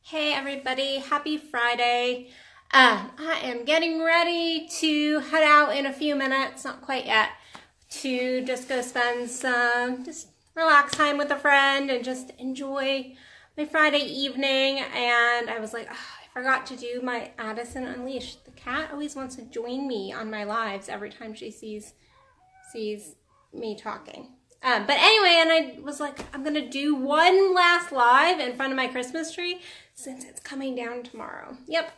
Hey everybody, happy Friday. I am getting ready to head out in a few minutes, not quite yet, to just go spend some just relax time with a friend and just enjoy my Friday evening. And I was like, I forgot to do my Addison Unleashed. The cat always wants to join me on my lives every time she sees me talking. But anyway, and I was like, I'm going to do one last live in front of my Christmas tree since it's coming down tomorrow. Yep,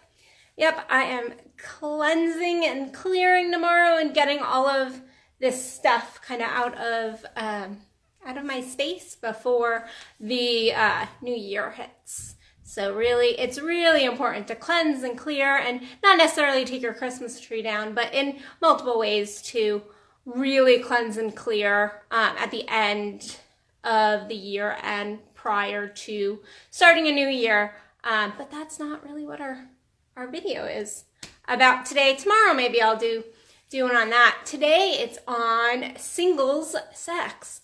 I am cleansing and clearing tomorrow and getting all of this stuff kind of out of my space before the new year hits. So really, it's really important to cleanse and clear and not necessarily take your Christmas tree down, but in multiple ways to really cleanse and clear at the end of the year and prior to starting a new year. But that's not really what our video is about today. Tomorrow maybe I'll do one on that. Today it's on singles sex.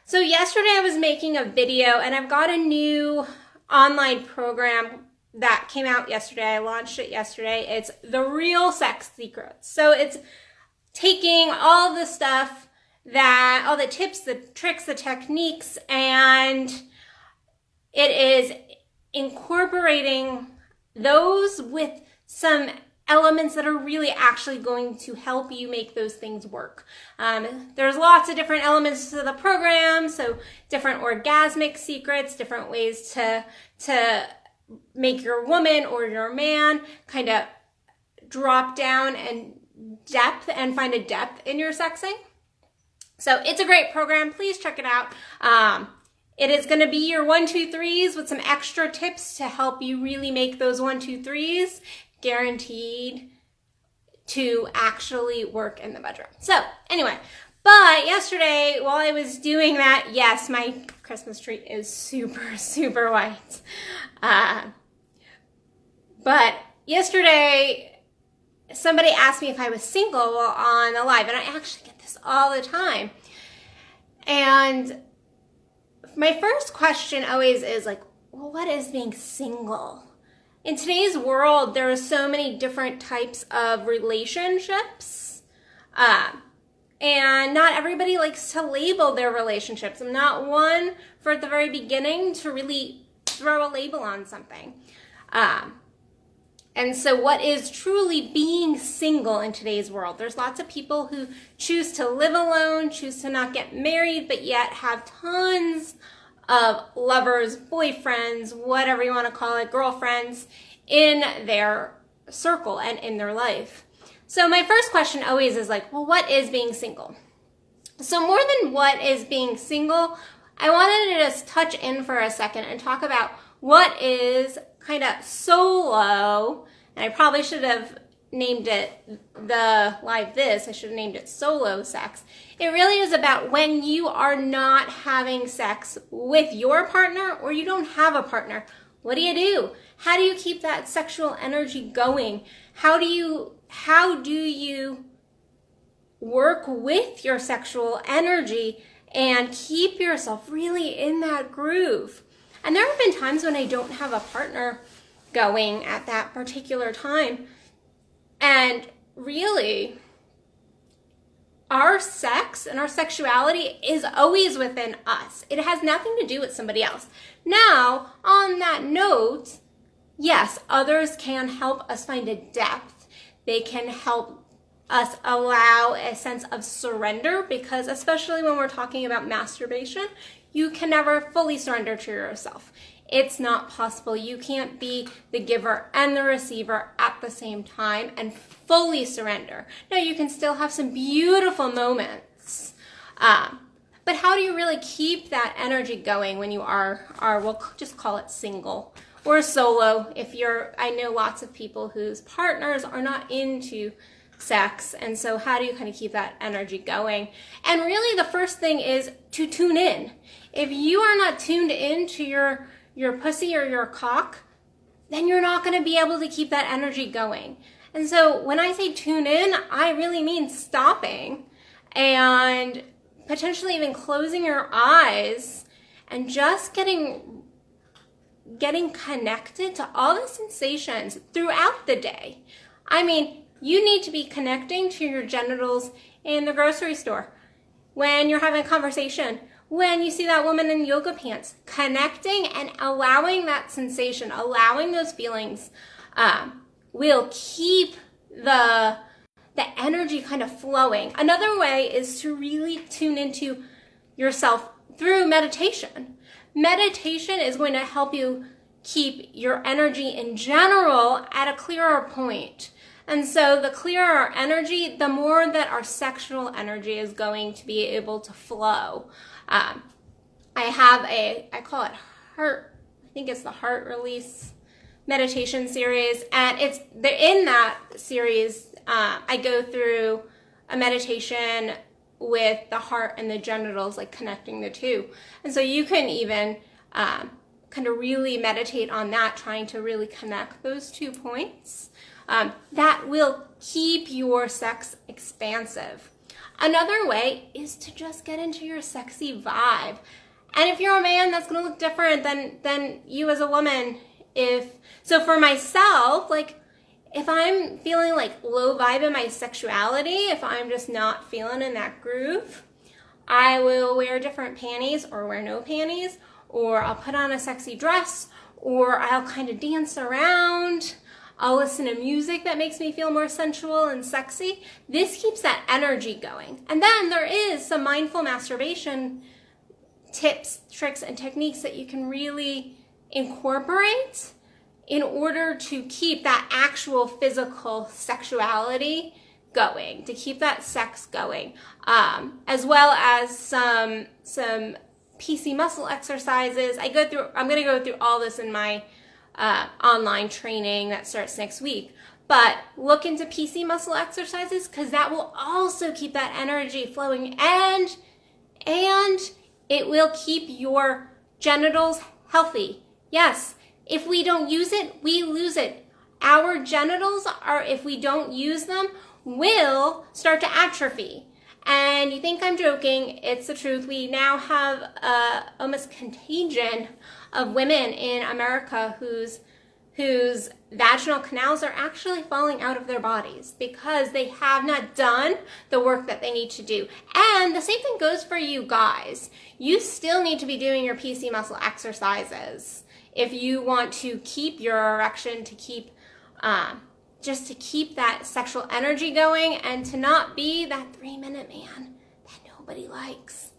So yesterday I was making a video and I've got a new online program that came out yesterday. I launched it yesterday. It's The Real Sex Secrets. So it's taking all the stuff all the tips, the tricks, the techniques, and it is incorporating those with some elements that are really actually going to help you make those things work. There's lots of different elements to the program, so different orgasmic secrets, different ways to make your woman or your man kind of drop down and depth and find a depth in your sexing. So it's a great program. Please check it out. It is going to be your 1, 2, 3s with some extra tips to help you really make those 1, 2, 3s guaranteed to actually work in the bedroom. So anyway, but yesterday while I was doing that, yes, my Christmas tree is super, super white. But yesterday, somebody asked me if I was single on a live, and I actually get this all the time. And my first question always is like, well, what is being single? In today's world, there are so many different types of relationships, and not everybody likes to label their relationships. I'm not one for at the very beginning to really throw a label on something. And so what is truly being single in today's world? There's lots of people who choose to live alone, choose to not get married, but yet have tons of lovers, boyfriends, whatever you want to call it, girlfriends in their circle and in their life. So my first question always is like, well, what is being single? So more than what is being single, I wanted to just touch in for a second and talk about what is kind of solo, and I probably should have named it I should have named it solo sex. It really is about when you are not having sex with your partner or you don't have a partner. What do you do? How do you keep that sexual energy going? How do you work with your sexual energy and keep yourself really in that groove? And there have been times when I don't have a partner going at that particular time. And really, our sex and our sexuality is always within us. It has nothing to do with somebody else. Now, on that note, yes, others can help us find a depth. They can help us allow a sense of surrender, because especially when we're talking about masturbation, you can never fully surrender to yourself. It's not possible. You can't be the giver and the receiver at the same time and fully surrender. Now, you can still have some beautiful moments, but how do you really keep that energy going when you are we'll just call it single or solo? I know lots of people whose partners are not into sex, and so how do you kind of keep that energy going? And really the first thing is to tune in. If you are not tuned in to your pussy or your cock, then you're not going to be able to keep that energy going. And so when I say tune in, I really mean stopping and potentially even closing your eyes and just getting getting connected to all the sensations throughout the day. I mean, you need to be connecting to your genitals in the grocery store, when you're having a conversation, when you see that woman in yoga pants, connecting and allowing that sensation, allowing those feelings, will keep the energy kind of flowing. Another way is to really tune into yourself through meditation. Meditation is going to help you keep your energy in general at a clearer point. And so the clearer our energy, the more that our sexual energy is going to be able to flow. I call it heart, I think it's the heart release meditation series. And in that series, I go through a meditation with the heart and the genitals, like connecting the two. And so you can even kind of really meditate on that, trying to really connect those 2 points. That will keep your sex expansive. Another way is to just get into your sexy vibe. And if you're a man, that's going to look different than you as a woman. So for myself, like, if I'm feeling like low vibe in my sexuality, if I'm just not feeling in that groove, I will wear different panties or wear no panties, or I'll put on a sexy dress, or I'll kind of dance around. I'll listen to music that makes me feel more sensual and sexy. This keeps that energy going. And then there is some mindful masturbation tips, tricks, and techniques that you can really incorporate in order to keep that actual physical sexuality going, to keep that sex going, as well as some PC muscle exercises. I'm going to go through all this in my online training that starts next week. But look into PC muscle exercises, because that will also keep that energy flowing, and it will keep your genitals healthy. Yes, if we don't use it, we lose it. Our genitals if we don't use them, will start to atrophy. And you think I'm joking, it's the truth. We now have almost contagion of women in America whose vaginal canals are actually falling out of their bodies because they have not done the work that they need to do. And the same thing goes for you guys. You still need to be doing your PC muscle exercises if you want to keep your erection, to keep just to keep that sexual energy going, and to not be that 3-minute man that nobody likes.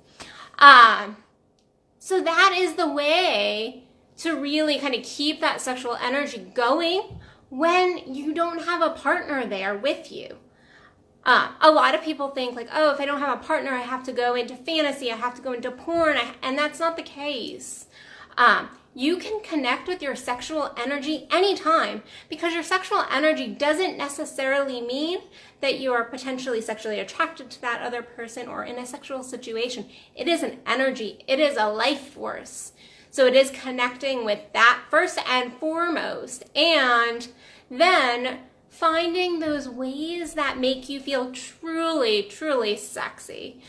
So that is the way to really kind of keep that sexual energy going when you don't have a partner there with you. A lot of people think like, oh, if I don't have a partner, I have to go into fantasy, I have to go into porn, and that's not the case. You can connect with your sexual energy anytime, because your sexual energy doesn't necessarily mean that you are potentially sexually attracted to that other person or in a sexual situation. It is an energy. It is a life force. So it is connecting with that first and foremost, and then finding those ways that make you feel truly, truly sexy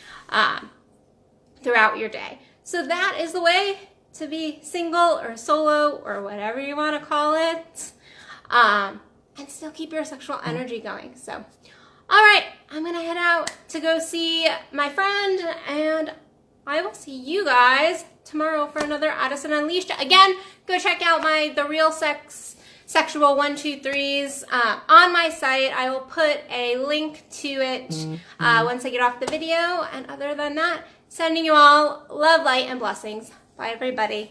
throughout your day. So that is the way to be single or solo or whatever you want to call it, and still keep your sexual energy going. So, all right, I'm going to head out to go see my friend, and I will see you guys tomorrow for another Addison Unleashed. Again, go check out the Real Sexual 1, 2, 3s on my site. I will put a link to it once I get off the video. And other than that, sending you all love, light, and blessings. Bye, everybody.